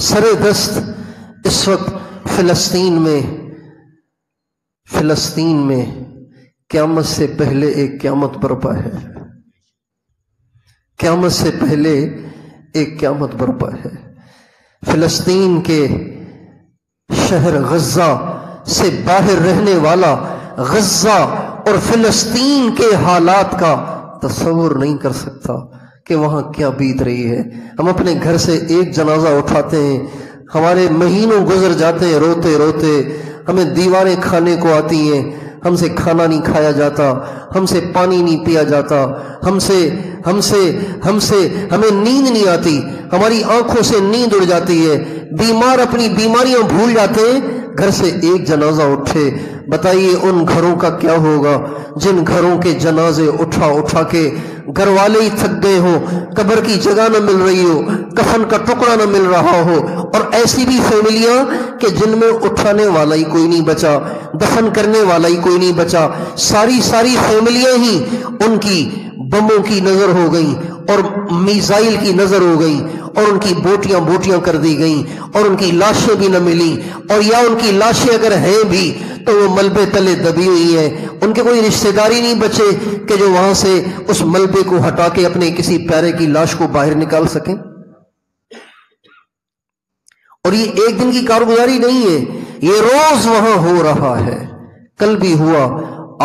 سر دست اس وقت فلسطین میں قیامت سے پہلے ایک قیامت برپا ہے. قیامت سے پہلے ایک قیامت برپا ہے. فلسطین کے شہر غزہ سے باہر رہنے والا غزہ اور فلسطین کے حالات کا تصور نہیں کر سکتا کہ وہاں کیا بیت رہی ہے. ہم اپنے گھر سے ایک جنازہ اٹھاتے ہیں، ہمارے مہینوں گزر جاتے ہیں روتے روتے، ہمیں دیواریں کھانے کو آتی ہیں، ہم سے کھانا نہیں کھایا جاتا، ہم سے پانی نہیں پیا جاتا، ہمیں نیند نہیں آتی، ہماری آنکھوں سے نیند اڑ جاتی ہے، بیمار اپنی بیماریاں بھول جاتے ہیں. گھر سے ایک جنازہ اٹھے، بتائیے ان گھروں کا کیا ہوگا جن گھروں کے جنازے اٹھا کے گھر والے ہی تھک گئے ہو، قبر کی جگہ نہ مل رہی ہو، کفن کا ٹکڑا نہ مل رہا ہو. اور ایسی بھی فیملیاں کہ جن میں اٹھانے والا ہی کوئی نہیں بچا، دفن کرنے والا ہی کوئی نہیں بچا. ساری فیملیاں ہی ان کی بموں کی نظر ہو گئیں اور میزائل کی نظر ہو گئی، اور ان کی بوٹیاں کر دی گئیں، اور ان کی لاشیں بھی نہ ملیں، اور یا ان کی لاشیں اگر ہیں بھی تو وہ ملبے تلے دبی ہوئی ہیں. ان کے کوئی رشتہ داری نہیں بچے کہ جو وہاں سے اس ملبے کو ہٹا کے اپنے کسی پیارے کی لاش کو باہر نکال سکیں. اور یہ ایک دن کی کارگزاری نہیں ہے، یہ روز وہاں ہو رہا ہے. کل بھی ہوا،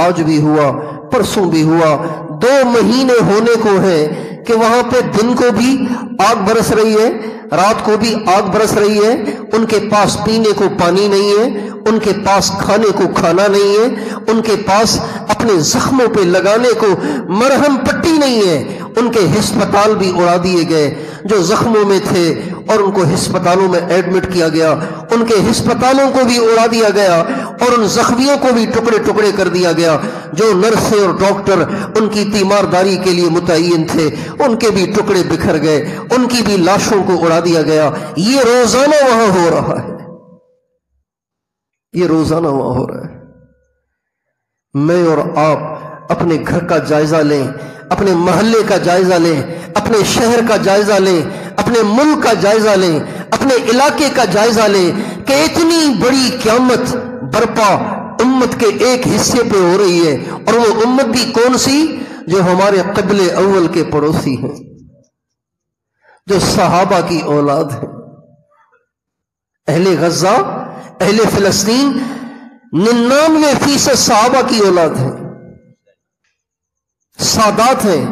آج بھی ہوا، پرسوں بھی ہوا. 2 مہینے ہونے کو ہے کہ وہاں پہ دن کو بھی آگ برس رہی ہے، رات کو بھی آگ برس رہی ہے. ان کے پاس پینے کو پانی نہیں ہے، ان کے پاس کھانے کو کھانا نہیں ہے، ان کے پاس اپنے زخموں پہ لگانے کو مرہم پٹی نہیں ہے. ان کے ہسپتال بھی اڑا دیے گئے جو زخموں میں تھے، اور ان کو ہسپتالوں میں ایڈمٹ کیا گیا. ان کے ہسپتالوں کو بھی اڑا دیا گیا، اور ان زخمیوں کو بھی ٹکڑے ٹکڑے کر دیا گیا. جو نرسیں اور ڈاکٹر ان کی تیمارداری کے لیے متعین تھے ان کے بھی ٹکڑے بکھر گئے، ان کی بھی لاشوں کو اڑا دیا گیا. یہ روزانہ وہاں ہو رہا ہے، یہ روزانہ وہاں ہو رہا ہے. میں اور آپ اپنے گھر کا جائزہ لیں، اپنے محلے کا جائزہ لیں، اپنے شہر کا جائزہ لیں، اپنے ملک کا جائزہ لیں، اپنے علاقے کا جائزہ لیں کہ اتنی بڑی قیامت برپا امت کے ایک حصے پہ ہو رہی ہے. اور وہ امت بھی کون سی؟ جو ہمارے قبل اول کے پڑوسی ہیں، جو صحابہ کی اولاد ہیں. اہل غزہ، اہل فلسطین 99% صحابہ کی اولاد ہیں، سادات ہیں.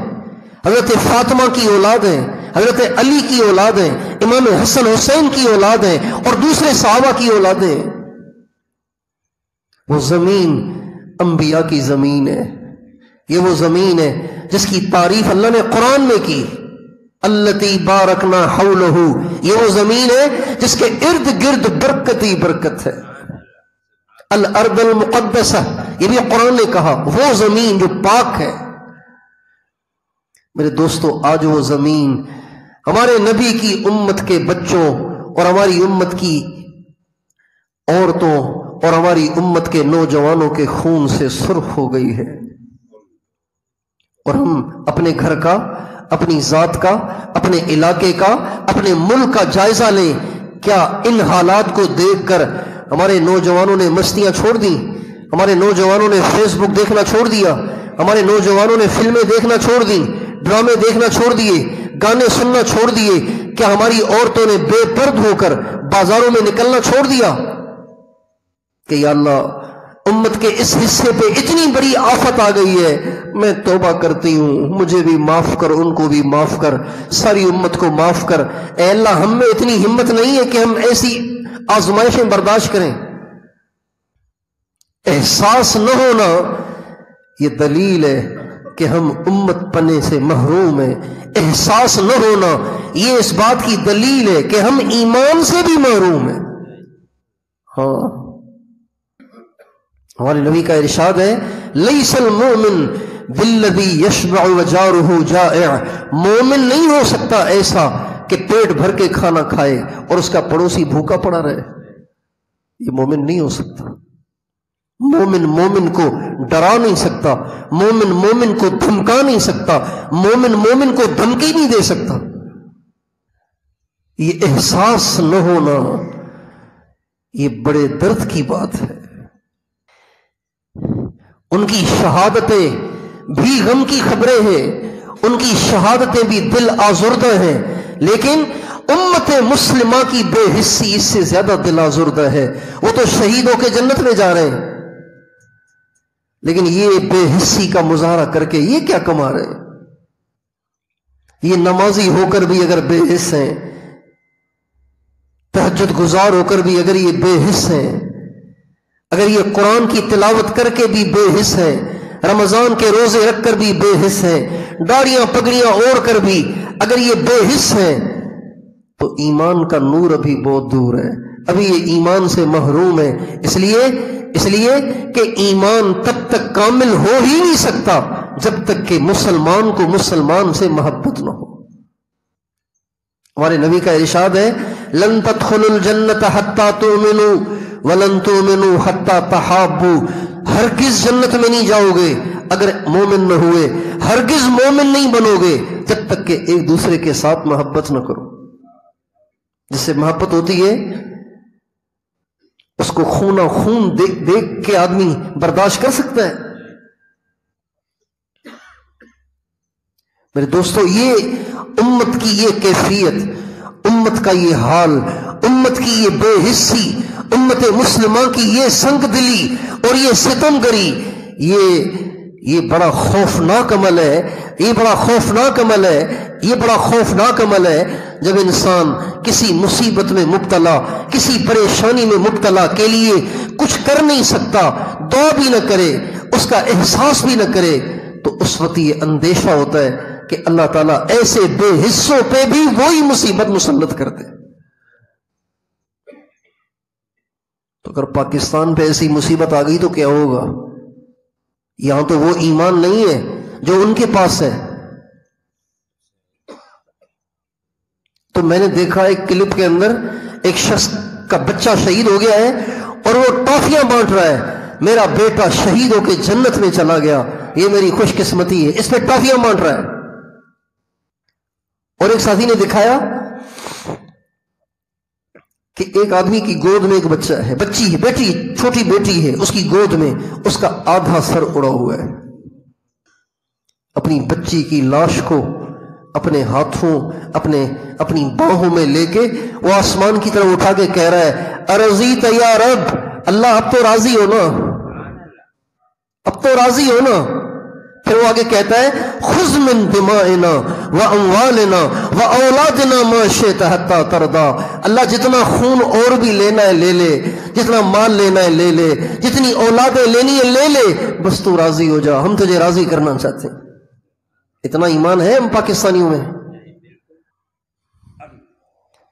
حضرت فاطمہ کی اولاد ہیں، حضرت علی کی اولاد ہیں، امام حسن حسین کی اولاد ہیں، اور دوسرے صحابہ کی اولادیں ہیں. وہ زمین انبیاء کی زمین ہے. یہ وہ زمین ہے جس کی تعریف اللہ نے قرآن میں کی، التی بارکنا حولہ. یہ وہ زمین ہے جس کے ارد گرد برکت ہی برکت ہے. الارض المقدسہ، یہ بھی قرآن نے کہا، وہ زمین جو پاک ہے. میرے دوستو، آج وہ زمین ہمارے نبی کی امت کے بچوں اور ہماری امت کی عورتوں اور ہماری امت کے نوجوانوں کے خون سے سرخ ہو گئی ہے. اور ہم اپنے گھر کا، اپنی ذات کا، اپنے علاقے کا، اپنے ملک کا جائزہ لیں. کیا ان حالات کو دیکھ کر ہمارے نوجوانوں نے مستیاں چھوڑ دیں؟ ہمارے نوجوانوں نے فیس بک دیکھنا چھوڑ دیا؟ ہمارے نوجوانوں نے فلمیں دیکھنا چھوڑ دیں، ڈرامے دیکھنا چھوڑ دیے، گانے سننا چھوڑ دیے؟ کیا ہماری عورتوں نے بے پرد ہو کر بازاروں میں نکلنا چھوڑ دیا؟ کہ یا اللہ، امت کے اس حصے پہ اتنی بڑی آفت آ گئی ہے، میں توبہ کرتی ہوں، مجھے بھی معاف کر، ان کو بھی معاف کر، ساری امت کو معاف کر. اے اللہ، ہم میں اتنی ہمت نہیں ہے کہ ہم ایسی آزمائشیں برداشت کریں. احساس نہ ہونا یہ دلیل ہے کہ ہم امت پنے سے محروم ہیں. احساس نہ ہونا یہ اس بات کی دلیل ہے کہ ہم ایمان سے بھی محروم ہیں. ہاں، ہمارے نبی کا ارشاد ہے، لیس المؤمن بالذی یشبع وجارہ جائع. مومن نہیں ہو سکتا ایسا کہ پیٹ بھر کے کھانا کھائے اور اس کا پڑوسی بھوکا پڑا رہے. یہ مومن نہیں ہو سکتا. مومن کو ڈرا نہیں سکتا، مومن کو دھمکا نہیں سکتا، مومن کو دھمکی نہیں دے سکتا. یہ احساس نہ ہونا یہ بڑے درد کی بات ہے۔ ان کی شہادتیں بھی غم کی خبریں ہیں، ان کی شہادتیں بھی دل آزردہ ہیں، لیکن امت مسلمہ کی بے حسی اس سے زیادہ دل آزردہ ہے۔ وہ تو شہید ہو کے جنت میں جا رہے ہیں، لیکن یہ بے حسی کا مظاہرہ کر کے یہ کیا کما رہے ہیں؟ یہ نمازی ہو کر بھی اگر بے حس ہیں، تہجد گزار ہو کر بھی اگر یہ بے حس ہیں، اگر یہ قرآن کی تلاوت کر کے بھی بے حس ہیں، رمضان کے روزے رکھ کر بھی بے حس ہیں، داڑیاں پگڑیاں اوڑھ کر بھی اگر یہ بے حس ہیں، تو ایمان کا نور ابھی بہت دور ہے، ابھی یہ ایمان سے محروم ہے۔ اس لیے کہ ایمان تب تک کامل ہو ہی نہیں سکتا جب تک کہ مسلمان کو مسلمان سے محبت نہ ہو۔ ہمارے نبی کا ارشاد ہے، لن تدخلوا الجنت حتی تؤمنوا ولن تؤمنوا حتی تحابوا، ہرگز جنت میں نہیں جاؤ گے اگر مومن نہ ہوئے، ہرگز مومن نہیں بنو گے جب تک کہ ایک دوسرے کے ساتھ محبت نہ کرو۔ جس سے محبت ہوتی ہے اس کو خون خون دیکھ کے آدمی برداشت کر سکتا ہے۔ میرے دوستو، یہ امت کی یہ کیفیت، امت کا یہ حال، امت کی یہ بے حسی، امت مسلمہ کی یہ سنگ دلی اور یہ ستم گری، یہ بڑا خوفناک عمل ہے، یہ بڑا خوفناک عمل ہے، یہ بڑا خوفناک عمل ہے جب انسان کسی مصیبت میں مبتلا، کسی پریشانی میں مبتلا کے لیے کچھ کر نہیں سکتا، دعا بھی نہ کرے، اس کا احساس بھی نہ کرے، تو اس وقت یہ اندیشہ ہوتا ہے کہ اللہ تعالیٰ ایسے بے حصوں پہ بھی وہی مصیبت مسلط کرتے۔ تو اگر پاکستان پہ ایسی مصیبت آ گئی تو کیا ہوگا؟ یہاں تو وہ ایمان نہیں ہے جو ان کے پاس ہے۔ تو میں نے دیکھا ایک کلپ کے اندر ایک شخص کا بچہ شہید ہو گیا ہے اور وہ ٹافیاں بانٹ رہا ہے، میرا بیٹا شہید ہو کے جنت میں چلا گیا، یہ میری خوش قسمتی ہے، اس پہ ٹافیاں بانٹ رہا ہے۔ اور ایک ساتھی نے دکھایا کہ ایک آدمی کی گود میں ایک بچہ ہے، بچی ہے، بیٹی، چھوٹی بیٹی ہے، اس کی گود میں اس کا آدھا سر اڑا ہوا ہے۔ اپنی بچی کی لاش کو اپنے ہاتھوں، اپنی باہوں میں لے کے وہ آسمان کی طرف اٹھا کے کہہ رہا ہے، ارضیت یا رب، اللہ اب تو راضی ہو نا، اب تو راضی ہو نا۔ پھر وہ آگے کہتا ہے، خذ من دمائنا واموالنا واولادنا ما شئت حتی ترضى، اللہ جتنا خون اور بھی لینا ہے لے لے، جتنا مال لینا ہے لے لے، جتنی اولادیں لینی ہے لے لے، بس تو راضی ہو جا، ہم تجھے راضی کرنا چاہتے ہیں۔ اتنا ایمان ہے ہم پاکستانیوں میں؟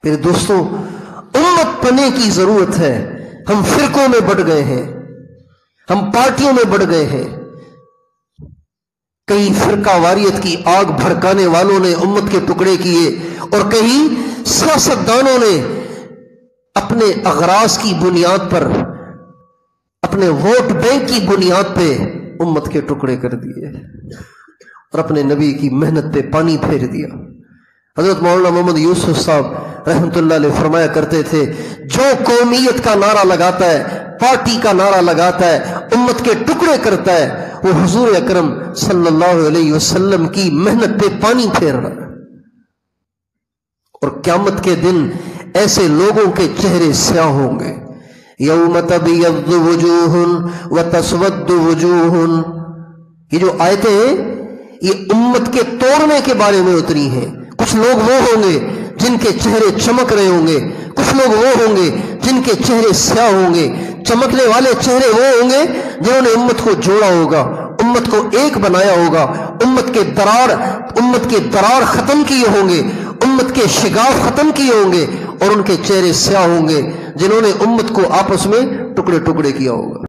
پھر دوستو، امت بننے کی ضرورت ہے۔ ہم فرقوں میں بٹ گئے ہیں، ہم پارٹیوں میں بٹ گئے ہیں، کئی فرقہ واریت کی آگ بھڑکانے والوں نے امت کے ٹکڑے کیے، اور کئی سیاستدانوں نے اپنے اغراض کی بنیاد پر، اپنے ووٹ بینک کی بنیاد پہ امت کے ٹکڑے کر دیے اور اپنے نبی کی محنت پہ پانی پھیر دیا۔ حضرت مولانا محمد یوسف صاحب رحمۃ اللہ علیہ فرمایا کرتے تھے، جو قومیت کا نعرہ لگاتا ہے، پارٹی کا نعرہ لگاتا ہے، امت کے ٹکڑے کرتا ہے، وہ حضور اکرم صلی اللہ علیہ وسلم کی محنت پہ پانی پھیر رہا ہے۔ اور قیامت کے دن ایسے لوگوں کے چہرے سیاہ ہوں گے، یوم تبیض وجوہ وتسود وجوہ۔ یہ جو آیتیں ہیں یہ امت کے توڑنے کے بارے میں اتری ہیں۔ کچھ لوگ وہ ہوں گے جن کے چہرے چمک رہے ہوں گے، کچھ لوگ وہ ہوں گے جن کے چہرے سیاہ ہوں گے۔ چمکنے والے چہرے وہ ہوں گے جنہوں نے امت کو جوڑا ہوگا، امت کو ایک بنایا ہوگا، امت کے درار ختم کیے ہوں گے، امت کے شگاف ختم کیے ہوں گے، اور ان کے چہرے سیاہ ہوں گے جنہوں نے امت کو آپس میں ٹکڑے ٹکڑے کیا ہوگا۔